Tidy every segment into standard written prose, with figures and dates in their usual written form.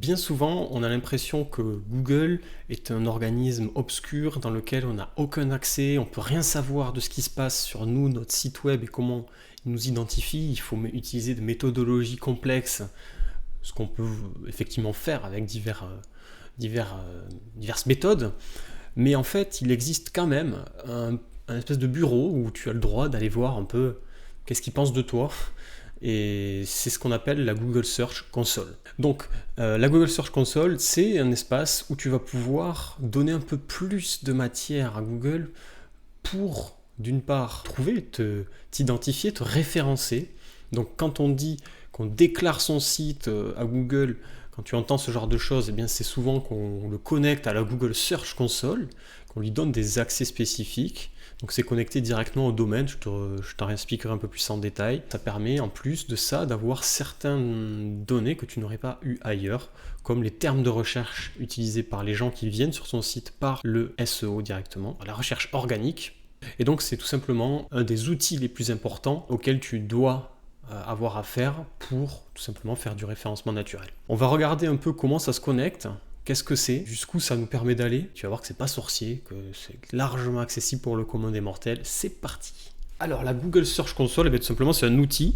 Bien souvent, on a l'impression que Google est un organisme obscur dans lequel on n'a aucun accès, on ne peut rien savoir de ce qui se passe sur nous, notre site web et comment il nous identifie. Il faut utiliser des méthodologies complexes, ce qu'on peut effectivement faire avec diverses méthodes. Mais en fait, il existe quand même un espèce de bureau où tu as le droit d'aller voir un peu qu'est-ce qu'ils pensent de toi. Et c'est ce qu'on appelle la Google Search Console. Donc, la Google Search Console, c'est un espace où tu vas pouvoir donner un peu plus de matière à Google pour, d'une part, t'identifier, te référencer. Donc, quand on dit qu'on déclare son site à Google, quand tu entends ce genre de choses, eh bien, c'est souvent qu'on le connecte à la Google Search Console, qu'on lui donne des accès spécifiques. Donc c'est connecté directement au domaine, je t'en expliquerai un peu plus en détail. Ça permet en plus de ça d'avoir certaines données que tu n'aurais pas eues ailleurs, comme les termes de recherche utilisés par les gens qui viennent sur son site par le SEO directement, la recherche organique. Et donc c'est tout simplement un des outils les plus importants auxquels tu dois avoir affaire pour tout simplement faire du référencement naturel. On va regarder un peu comment ça se connecte. Qu'est-ce que c'est? Jusqu'où ça nous permet d'aller? Tu vas voir que c'est pas sorcier, que c'est largement accessible pour le commun des mortels. C'est parti. Alors la Google Search Console, tout simplement c'est un outil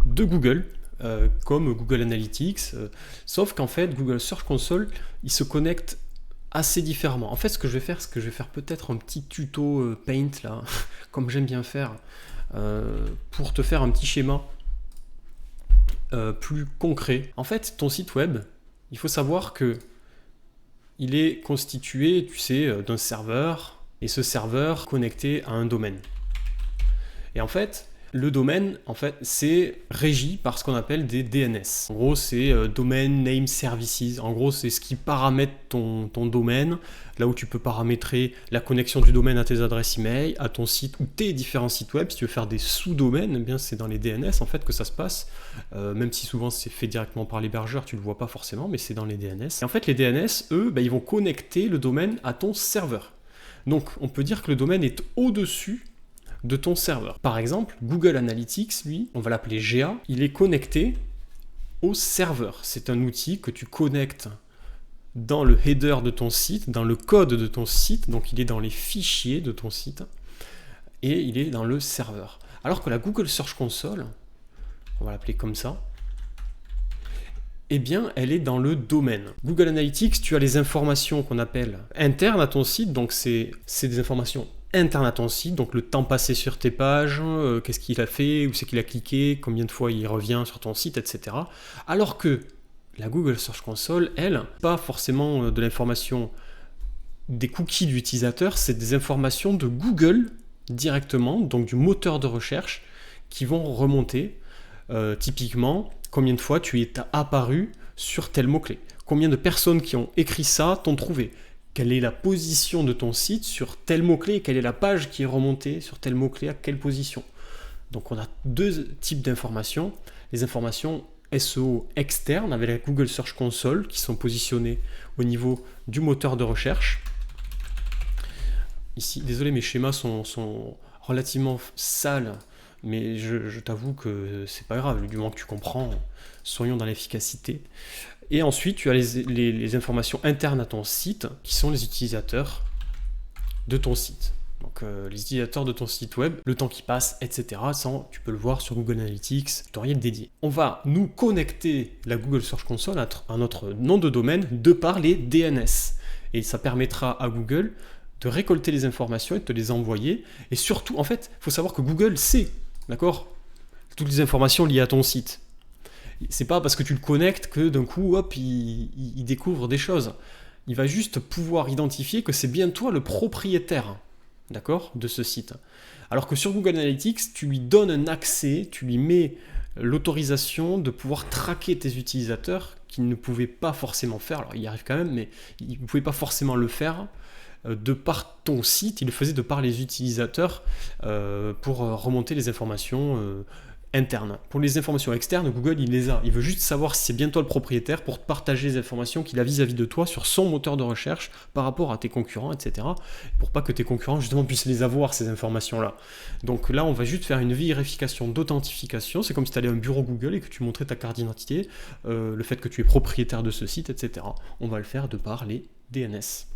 de Google, comme Google Analytics, sauf qu'en fait Google Search Console, il se connecte assez différemment. En fait, ce que je vais faire peut-être un petit tuto Paint là, comme j'aime bien faire, pour te faire un petit schéma plus concret. En fait, ton site web, il faut savoir que il est constitué, tu sais, d'un serveur, et ce serveur connecté à un domaine. Et en fait, le domaine, c'est régi par ce qu'on appelle des DNS. En gros, c'est Domain Name Services. En gros, c'est ce qui paramètre ton domaine, là où tu peux paramétrer la connexion du domaine à tes adresses email, à ton site ou tes différents sites web. Si tu veux faire des sous-domaines, eh bien c'est dans les DNS en fait que ça se passe. Même si souvent c'est fait directement par l'hébergeur, tu le vois pas forcément, mais c'est dans les DNS. Et en fait, les DNS, eux, ils vont connecter le domaine à ton serveur. Donc, on peut dire que le domaine est au-dessus de ton serveur. Par exemple, Google Analytics, lui, on va l'appeler GA, il est connecté au serveur. C'est un outil que tu connectes dans le header de ton site, dans le code de ton site, donc il est dans les fichiers de ton site, et il est dans le serveur. Alors que la Google Search Console, on va l'appeler comme ça, eh bien, elle est dans le domaine. Google Analytics, tu as les informations qu'on appelle internes à ton site, donc c'est des informations interne à ton site, donc le temps passé sur tes pages, qu'est-ce qu'il a fait, où c'est qu'il a cliqué, combien de fois il revient sur ton site, etc. Alors que la Google Search Console, elle, pas forcément de l'information des cookies de l'utilisateur, c'est des informations de Google directement, donc du moteur de recherche, qui vont remonter. Typiquement, combien de fois tu es apparu sur tel mot-clé, combien de personnes qui ont écrit ça t'ont trouvé, quelle est la position de ton site sur tel mot-clé, quelle est la page qui est remontée sur tel mot-clé, à quelle position. Donc on a deux types d'informations. Les informations SEO externes avec la Google Search Console qui sont positionnées au niveau du moteur de recherche. Ici, désolé, mes schémas sont relativement sales, mais je t'avoue que c'est pas grave, du moment que tu comprends, soyons dans l'efficacité. Et ensuite, tu as les informations internes à ton site, qui sont les utilisateurs de ton site. Donc les utilisateurs de ton site web, le temps qui passe, etc. Tu peux le voir sur Google Analytics, tutoriel dédié. On va nous connecter la Google Search Console à notre nom de domaine de par les DNS. Et ça permettra à Google de récolter les informations et de te les envoyer. Et surtout, en fait, il faut savoir que Google sait, d'accord, toutes les informations liées à ton site. C'est pas parce que tu le connectes que d'un coup, hop, il découvre des choses. Il va juste pouvoir identifier que c'est bien toi le propriétaire, d'accord, de ce site. Alors que sur Google Analytics, tu lui donnes un accès, tu lui mets l'autorisation de pouvoir traquer tes utilisateurs qu'il ne pouvait pas forcément faire. Alors il y arrive quand même, mais il ne pouvait pas forcément le faire de par ton site. Il le faisait de par les utilisateurs pour remonter les informations internes. Pour les informations externes, Google, il les a. Il veut juste savoir si c'est bien toi le propriétaire pour partager les informations qu'il a vis-à-vis de toi sur son moteur de recherche par rapport à tes concurrents, etc. Pour pas que tes concurrents, justement, puissent les avoir, ces informations-là. Donc là, on va juste faire une vérification d'authentification. C'est comme si tu allais à un bureau Google et que tu montrais ta carte d'identité, le fait que tu es propriétaire de ce site, etc. On va le faire de par les DNS.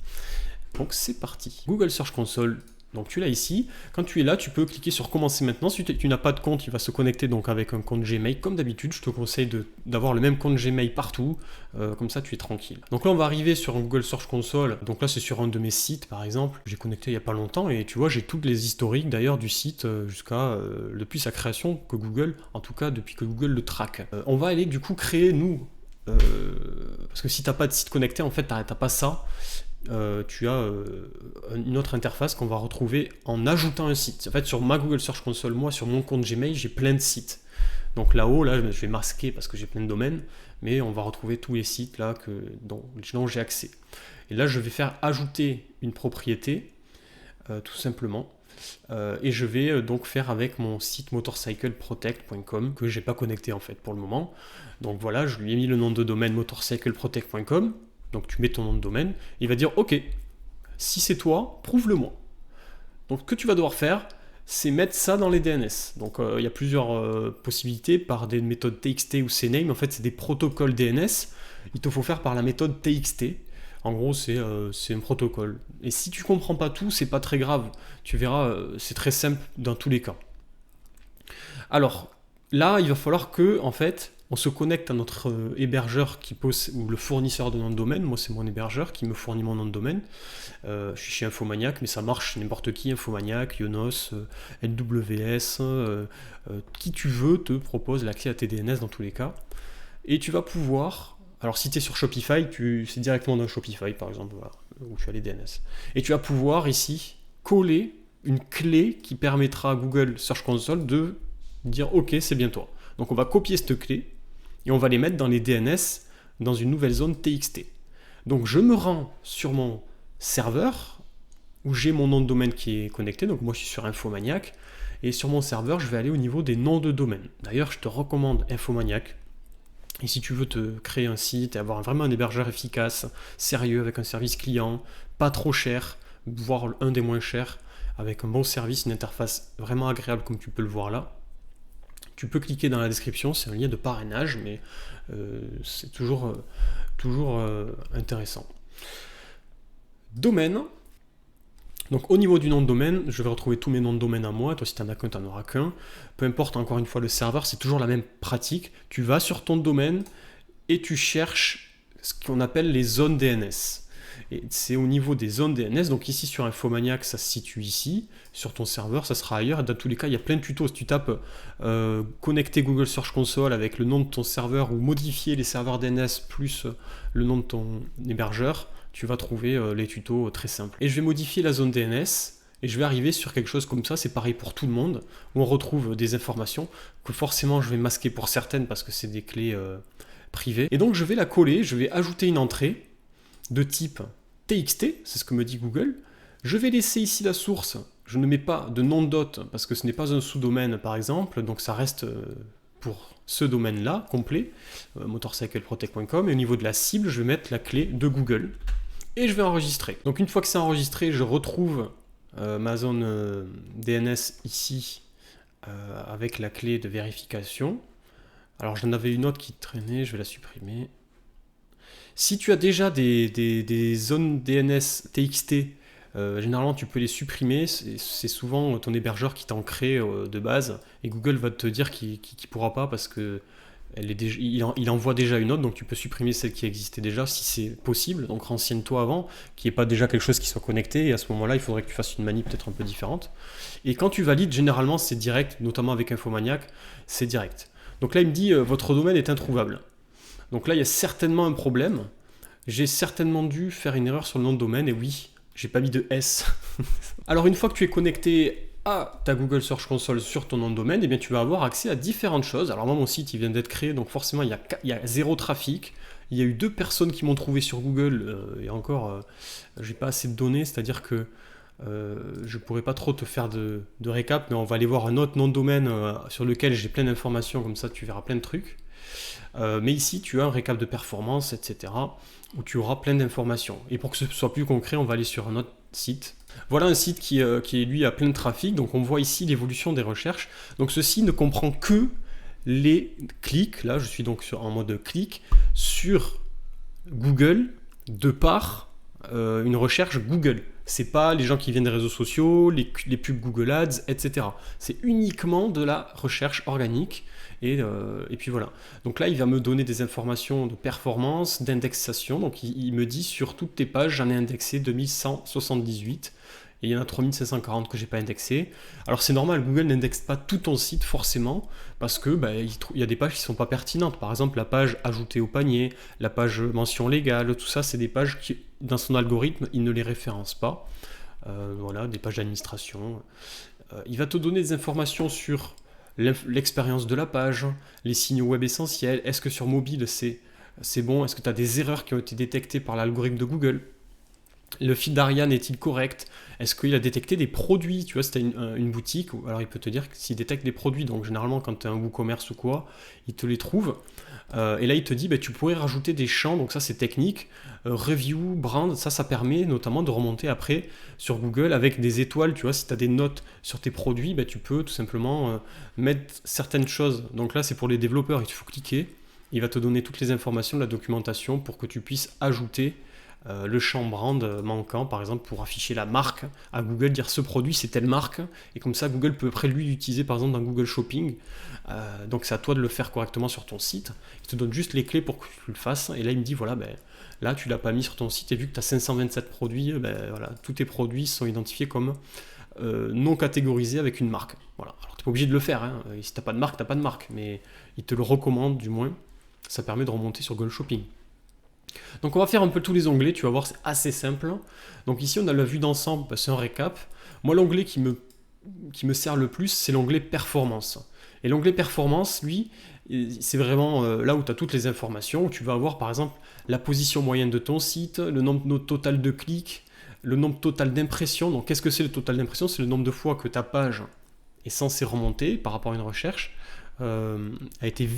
Donc c'est parti. Google Search Console. Donc tu l'as ici, quand tu es là, tu peux cliquer sur commencer maintenant. Si tu n'as pas de compte, il va se connecter donc avec un compte Gmail. Comme d'habitude, je te conseille d'avoir le même compte Gmail partout, comme ça tu es tranquille. Donc là on va arriver sur un Google Search Console, donc là c'est sur un de mes sites par exemple. J'ai connecté il n'y a pas longtemps et tu vois j'ai toutes les historiques d'ailleurs du site jusqu'à depuis sa création que Google, en tout cas depuis que Google le traque. On va aller du coup créer nous, parce que si tu n'as pas de site connecté en fait tu n'as pas ça. Tu as une autre interface qu'on va retrouver en ajoutant un site. En fait, sur ma Google Search Console, moi, sur mon compte Gmail, j'ai plein de sites. Donc là-haut, là, je vais masquer parce que j'ai plein de domaines, mais on va retrouver tous les sites là dont j'ai accès. Et là, je vais faire ajouter une propriété, tout simplement. Et je vais donc faire avec mon site motorcycleprotect.com que j'ai pas connecté en fait pour le moment. Donc voilà, je lui ai mis le nom de domaine motorcycleprotect.com. Donc tu mets ton nom de domaine, il va dire ok, si c'est toi, prouve-le-moi. Donc ce que tu vas devoir faire, c'est mettre ça dans les DNS. Donc il y a plusieurs possibilités par des méthodes TXT ou CNAME. En fait, c'est des protocoles DNS. Il te faut faire par la méthode TXT. En gros, c'est un protocole. Et si tu comprends pas tout, c'est pas très grave. Tu verras, c'est très simple dans tous les cas. Alors là, il va falloir que, en fait, on se connecte à notre hébergeur ou le fournisseur de nom de domaine. Moi, c'est mon hébergeur qui me fournit mon nom de domaine. Je suis chez Infomaniac, mais ça marche chez n'importe qui. Infomaniac, Yonos, LWS, qui tu veux te propose l'accès à tes DNS dans tous les cas. Et tu vas pouvoir, alors si tu es sur Shopify, c'est directement dans Shopify par exemple, voilà, où tu as les DNS. Et tu vas pouvoir ici coller une clé qui permettra à Google Search Console de dire ok, c'est bien toi. Donc on va copier cette clé et on va les mettre dans les DNS dans une nouvelle zone TXT. Donc je me rends sur mon serveur où j'ai mon nom de domaine qui est connecté. Donc moi je suis sur Infomaniac et sur mon serveur je vais aller au niveau des noms de domaine. D'ailleurs je te recommande Infomaniac. Et si tu veux te créer un site et avoir vraiment un hébergeur efficace, sérieux, avec un service client, pas trop cher, voire un des moins chers, avec un bon service, une interface vraiment agréable comme tu peux le voir là, tu peux cliquer dans la description, c'est un lien de parrainage, mais c'est toujours intéressant. Domaine. Donc au niveau du nom de domaine, je vais retrouver tous mes noms de domaine à moi. Toi si tu n'en as qu'un, tu n'en auras qu'un. Peu importe encore une fois le serveur, c'est toujours la même pratique. Tu vas sur ton domaine et tu cherches ce qu'on appelle les zones DNS. Et c'est au niveau des zones DNS, donc ici sur Infomaniac, ça se situe ici, sur ton serveur, ça sera ailleurs, et dans tous les cas, il y a plein de tutos, si tu tapes connecter Google Search Console avec le nom de ton serveur, ou modifier les serveurs DNS plus le nom de ton hébergeur, tu vas trouver les tutos très simples. Et je vais modifier la zone DNS, et je vais arriver sur quelque chose comme ça, c'est pareil pour tout le monde, où on retrouve des informations que forcément je vais masquer pour certaines, parce que c'est des clés privées. Et donc je vais la coller, je vais ajouter une entrée, de type TXT, c'est ce que me dit Google. Je vais laisser ici la source, je ne mets pas de nom d'hôte parce que ce n'est pas un sous-domaine par exemple, donc ça reste pour ce domaine-là, complet, motorcycleprotect.com, et au niveau de la cible, je vais mettre la clé de Google, et je vais enregistrer. Donc une fois que c'est enregistré, je retrouve ma zone DNS ici, avec la clé de vérification. Alors j'en avais une autre qui traînait, je vais la supprimer. Si tu as déjà des zones DNS TXT, généralement tu peux les supprimer, c'est souvent ton hébergeur qui t'en crée de base, et Google va te dire qu'il ne pourra pas parce que il envoie déjà une autre, donc tu peux supprimer celle qui existait déjà si c'est possible, donc renseigne-toi avant, qu'il n'y ait pas déjà quelque chose qui soit connecté, et à ce moment-là il faudrait que tu fasses une manip peut-être un peu différente. Et quand tu valides, généralement c'est direct, notamment avec Infomaniac, c'est direct. Donc là il me dit votre domaine est introuvable. Donc là, il y a certainement un problème. J'ai certainement dû faire une erreur sur le nom de domaine, et oui, j'ai pas mis de S. Alors une fois que tu es connecté à ta Google Search Console sur ton nom de domaine, eh bien, tu vas avoir accès à différentes choses. Alors moi, mon site, il vient d'être créé, donc forcément, il y a zéro trafic. Il y a eu 2 personnes qui m'ont trouvé sur Google, et encore, j'ai pas assez de données, c'est-à-dire que Je pourrais pas trop te faire de récap, mais on va aller voir un autre nom de domaine sur lequel j'ai plein d'informations, comme ça tu verras plein de trucs. Mais ici, tu as un récap de performance, etc., où tu auras plein d'informations. Et pour que ce soit plus concret, on va aller sur un autre site. Voilà un site qui lui, a plein de trafic. Donc, on voit ici l'évolution des recherches. Donc, ceci ne comprend que les clics. Là, je suis donc en mode clic sur Google de par une recherche Google. C'est pas les gens qui viennent des réseaux sociaux, les pubs Google Ads, etc. C'est uniquement de la recherche organique. Et puis voilà. Donc là, il va me donner des informations de performance, d'indexation. Donc il me dit sur toutes tes pages, j'en ai indexé 2178. Et il y en a 3540 que j'ai pas indexé. Alors c'est normal, Google n'indexe pas tout ton site forcément, parce que il y a des pages qui sont pas pertinentes. Par exemple, la page ajoutée au panier, la page mention légale, tout ça, c'est des pages qui, dans son algorithme, il ne les référence pas. Voilà, des pages d'administration. Il va te donner des informations sur l'expérience de la page, les signaux web essentiels, est-ce que sur mobile c'est bon, est-ce que tu as des erreurs qui ont été détectées par l'algorithme de Google, le feed d'Ariane est-il correct, est-ce qu'il a détecté des produits, tu vois, c'était une boutique, alors il peut te dire s'il détecte des produits, donc généralement quand tu as un WooCommerce ou quoi, il te les trouve, et là il te dit tu pourrais rajouter des champs, donc ça c'est technique, review, brand, ça permet notamment de remonter après sur Google avec des étoiles, tu vois, si tu as des notes sur tes produits, tu peux tout simplement mettre certaines choses, donc là c'est pour les développeurs, il faut cliquer, il va te donner toutes les informations de la documentation pour que tu puisses ajouter le champ brand manquant, par exemple pour afficher la marque à Google, dire ce produit c'est telle marque, et comme ça Google peut après lui l'utiliser par exemple dans Google Shopping, donc c'est à toi de le faire correctement sur ton site, il te donne juste les clés pour que tu le fasses, et là il me dit voilà, là tu l'as pas mis sur ton site, et vu que tu as 527 produits, voilà, tous tes produits sont identifiés comme non catégorisés avec une marque, voilà. Alors tu n'es pas obligé de le faire, hein. Si tu n'as pas de marque, tu n'as pas de marque, mais il te le recommande du moins, ça permet de remonter sur Google Shopping. Donc on va faire un peu tous les onglets, tu vas voir, c'est assez simple. Donc ici on a la vue d'ensemble, c'est un récap. Moi l'onglet qui me sert le plus, c'est l'onglet performance. Et l'onglet performance, lui, c'est vraiment là où tu as toutes les informations, où tu vas avoir par exemple la position moyenne de ton site, le nombre total de clics, le nombre total d'impressions. Donc qu'est-ce que c'est le total d'impressions? C'est le nombre de fois que ta page est censée remonter par rapport à une recherche, a été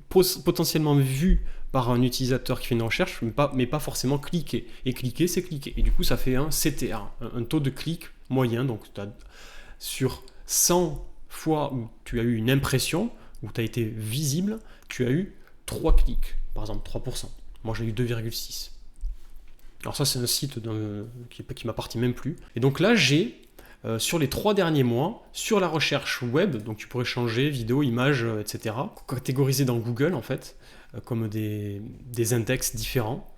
potentiellement vue par un utilisateur qui fait une recherche, mais pas forcément cliquer. Et cliquer, c'est cliquer. Et du coup, ça fait un CTA, un taux de clic moyen. Donc, sur 100 fois où tu as eu une impression, où tu as été visible, tu as eu 3 clics, par exemple 3%. Moi, j'ai eu 2,6. Alors ça, c'est un site qui m'appartient même plus. Et donc là, j'ai, sur les 3 derniers mois, sur la recherche web, donc tu pourrais changer vidéo, image, etc., catégorisé dans Google, en fait, comme des index différents,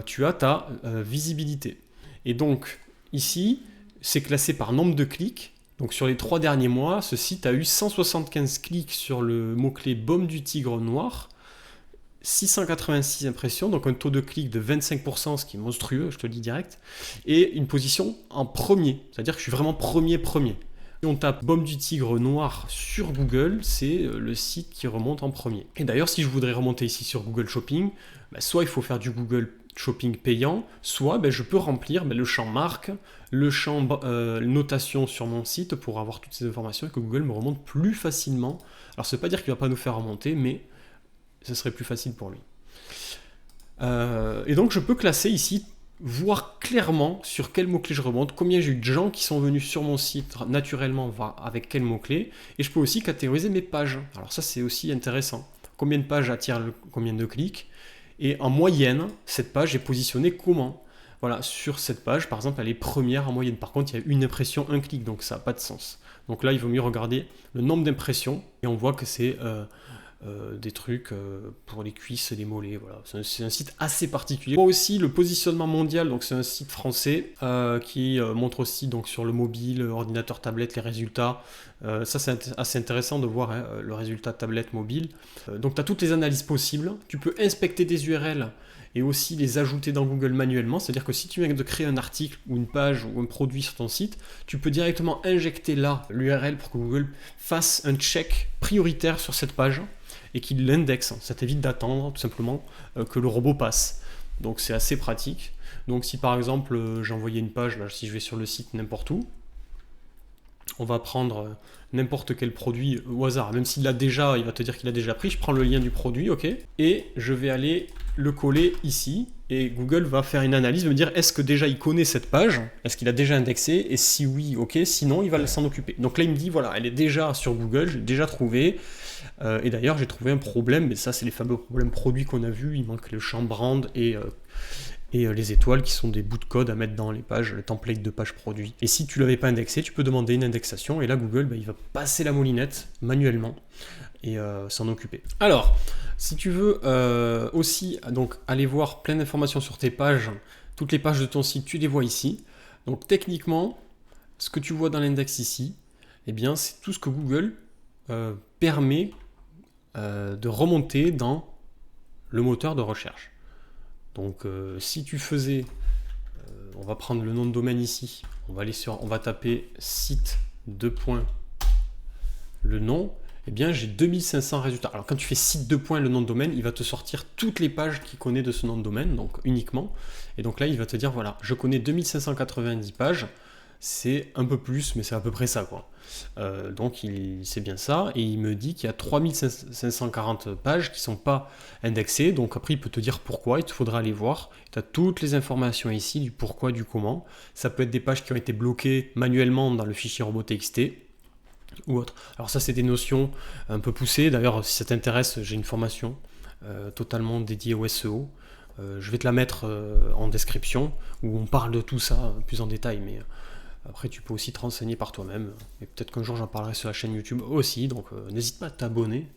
tu as ta visibilité. Et donc, ici, c'est classé par nombre de clics. Donc, sur les 3 derniers mois, ce site a eu 175 clics sur le mot-clé « Baume du tigre noir », 686 impressions, donc un taux de clic de 25%, ce qui est monstrueux, je te le dis direct, et une position en premier, c'est-à-dire que je suis vraiment premier. Si on tape Baume du tigre noir sur Google, c'est le site qui remonte en premier. Et d'ailleurs, si je voudrais remonter ici sur Google Shopping, soit il faut faire du Google Shopping payant, soit je peux remplir le champ marque, le champ notation sur mon site pour avoir toutes ces informations et que Google me remonte plus facilement. Alors ça ne veut pas dire qu'il ne va pas nous faire remonter, mais ce serait plus facile pour lui. Et donc je peux classer ici, voir clairement sur quel mot-clé je remonte, combien j'ai eu de gens qui sont venus sur mon site naturellement avec quel mot-clé, et je peux aussi catégoriser mes pages. Alors ça c'est aussi intéressant. Combien de pages attirent combien de clics, et en moyenne, cette page est positionnée comment? Voilà, sur cette page, par exemple, elle est première en moyenne. Par contre, il y a une impression, un clic, donc ça n'a pas de sens. Donc là, il vaut mieux regarder le nombre d'impressions, et on voit que c'est des trucs pour les cuisses et les mollets. Voilà. C'est un site assez particulier. On voit aussi le positionnement mondial, donc c'est un site français qui montre aussi donc, sur le mobile, ordinateur, tablette, les résultats. Ça c'est assez intéressant de voir le résultat tablette, mobile. Donc tu as toutes les analyses possibles. Tu peux inspecter des URL et aussi les ajouter dans Google manuellement. C'est-à-dire que si tu viens de créer un article ou une page ou un produit sur ton site, tu peux directement injecter là l'URL pour que Google fasse un check prioritaire sur cette page et qu'il l'indexe. Ça t'évite d'attendre tout simplement que le robot passe. donc c'est assez pratique. Donc si par exemple j'ai envoyé une page, là, si je vais sur le site n'importe où, on va prendre n'importe quel produit au hasard, même s'il l'a déjà, il va te dire qu'il a déjà pris, je prends le lien du produit, ok, et je vais aller le coller ici, et Google va faire une analyse, me dire est-ce que déjà il connaît cette page, est-ce qu'il a déjà indexé, et si oui, ok, sinon il va s'en occuper. Donc là il me dit voilà, elle est déjà sur Google, j'ai déjà trouvé, et d'ailleurs j'ai trouvé un problème, mais ça c'est les fameux problèmes produits qu'on a vus, il manque le champ brand et les étoiles qui sont des bouts de code à mettre dans les pages, le template de page produit. Et si tu ne l'avais pas indexé, tu peux demander une indexation et là Google il va passer la moulinette manuellement et s'en occuper. Alors, si tu veux aussi donc aller voir plein d'informations sur tes pages, toutes les pages de ton site, tu les vois ici. Donc techniquement, ce que tu vois dans l'index ici, eh bien c'est tout ce que Google permet de remonter dans le moteur de recherche. Donc si tu faisais, on va prendre le nom de domaine ici, on va taper site le nom, eh bien j'ai 2500 résultats. Alors quand tu fais site le nom de domaine, il va te sortir toutes les pages qu'il connaît de ce nom de domaine, donc uniquement. Et donc là il va te dire voilà, je connais 2590 pages, c'est un peu plus, mais c'est à peu près ça quoi. Donc c'est bien ça, et il me dit qu'il y a 3540 pages qui ne sont pas indexées, donc après il peut te dire pourquoi, il te faudra aller voir, tu as toutes les informations ici, du pourquoi, du comment, ça peut être des pages qui ont été bloquées manuellement dans le fichier robot.txt, ou autre. Alors ça c'est des notions un peu poussées, d'ailleurs si ça t'intéresse, j'ai une formation totalement dédiée au SEO, je vais te la mettre en description, où on parle de tout ça plus en détail, mais... Après, tu peux aussi te renseigner par toi-même. Et peut-être qu'un jour, j'en parlerai sur la chaîne YouTube aussi. Donc, n'hésite pas à t'abonner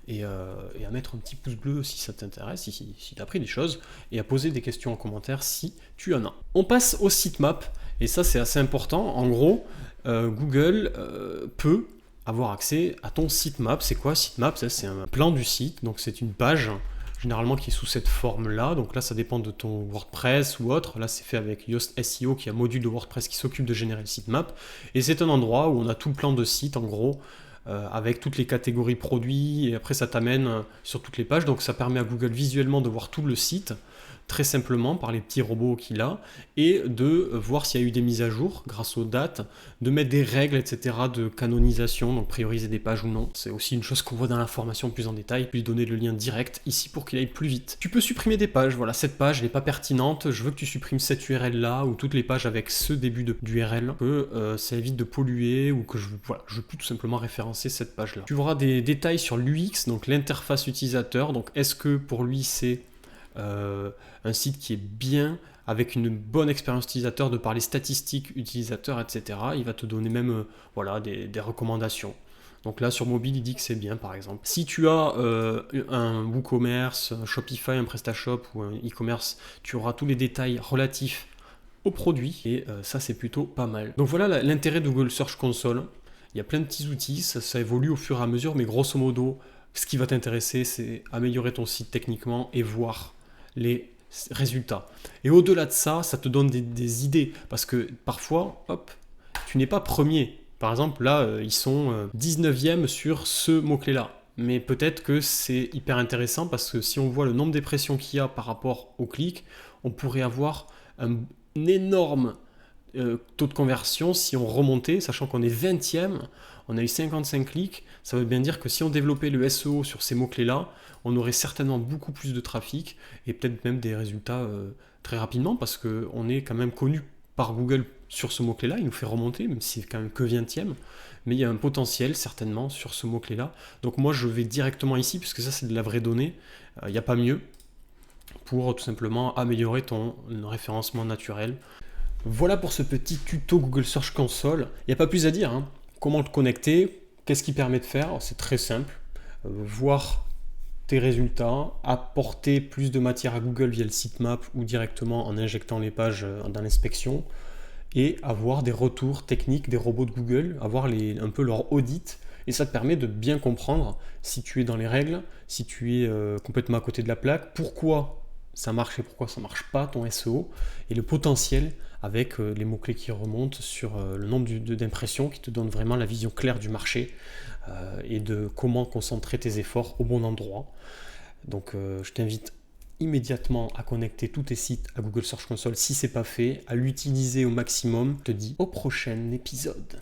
et à mettre un petit pouce bleu si ça t'intéresse, si tu as appris des choses, et à poser des questions en commentaire si tu en as. On passe au sitemap. Et ça, c'est assez important. En gros, Google peut avoir accès à ton sitemap. C'est quoi sitemap? C'est un plan du site. Donc, c'est une page généralement qui est sous cette forme-là. Donc là, ça dépend de ton WordPress ou autre. Là, c'est fait avec Yoast SEO, qui est un module de WordPress qui s'occupe de générer le sitemap. Et c'est un endroit où on a tout le plan de site, en gros, avec toutes les catégories produits. Et après, ça t'amène sur toutes les pages. Donc ça permet à Google visuellement de voir tout le site, très simplement par les petits robots qu'il a, et de voir s'il y a eu des mises à jour grâce aux dates, de mettre des règles, etc. de canonisation, donc prioriser des pages ou non. C'est aussi une chose qu'on voit dans la formation plus en détail, puis donner le lien direct ici pour qu'il aille plus vite. Tu peux supprimer des pages, voilà, cette page n'est pas pertinente, je veux que tu supprimes cette URL là, ou toutes les pages avec ce début d'URL, que ça évite de polluer, ou que je veux plus tout simplement référencer cette page là. Tu verras des détails sur l'UX, donc l'interface utilisateur, donc est-ce que pour lui c'est un site qui est bien, avec une bonne expérience utilisateur de par les statistiques utilisateurs, etc. Il va te donner même des recommandations. Donc là, sur mobile, il dit que c'est bien, par exemple. Si tu as un WooCommerce, un Shopify, un PrestaShop ou un e-commerce, tu auras tous les détails relatifs au produit, et ça, c'est plutôt pas mal. Donc voilà l'intérêt de Google Search Console. Il y a plein de petits outils, ça évolue au fur et à mesure, mais grosso modo, ce qui va t'intéresser, c'est améliorer ton site techniquement et voir les résultats. Et au-delà de ça, ça te donne des idées, parce que parfois, hop, tu n'es pas premier. Par exemple, là, ils sont 19e sur ce mot-clé-là. Mais peut-être que c'est hyper intéressant, parce que si on voit le nombre d'impressions qu'il y a par rapport au clic, on pourrait avoir un énorme taux de conversion si on remontait, sachant qu'on est 20e, on a eu 55 clics, ça veut bien dire que si on développait le SEO sur ces mots-clés-là, on aurait certainement beaucoup plus de trafic et peut-être même des résultats très rapidement, parce qu'on est quand même connu par Google sur ce mot-clé-là, il nous fait remonter, même si c'est quand même que 20e, mais il y a un potentiel certainement sur ce mot-clé-là. Donc moi je vais directement ici, puisque ça c'est de la vraie donnée, il n'y a pas mieux, pour tout simplement améliorer ton référencement naturel. Voilà pour ce petit tuto Google Search Console. Il n'y a pas plus à dire, hein. Comment te connecter, qu'est-ce qu'il permet de faire? C'est très simple. Voir tes résultats, apporter plus de matière à Google via le sitemap ou directement en injectant les pages dans l'inspection, et avoir des retours techniques des robots de Google, avoir un peu leur audit, et ça te permet de bien comprendre si tu es dans les règles, si tu es complètement à côté de la plaque, pourquoi ça marche et pourquoi ça ne marche pas ton SEO, et le potentiel avec les mots-clés qui remontent sur le nombre d'impressions, qui te donnent vraiment la vision claire du marché et de comment concentrer tes efforts au bon endroit. Donc je t'invite immédiatement à connecter tous tes sites à Google Search Console si ce n'est pas fait, à l'utiliser au maximum. Je te dis au prochain épisode.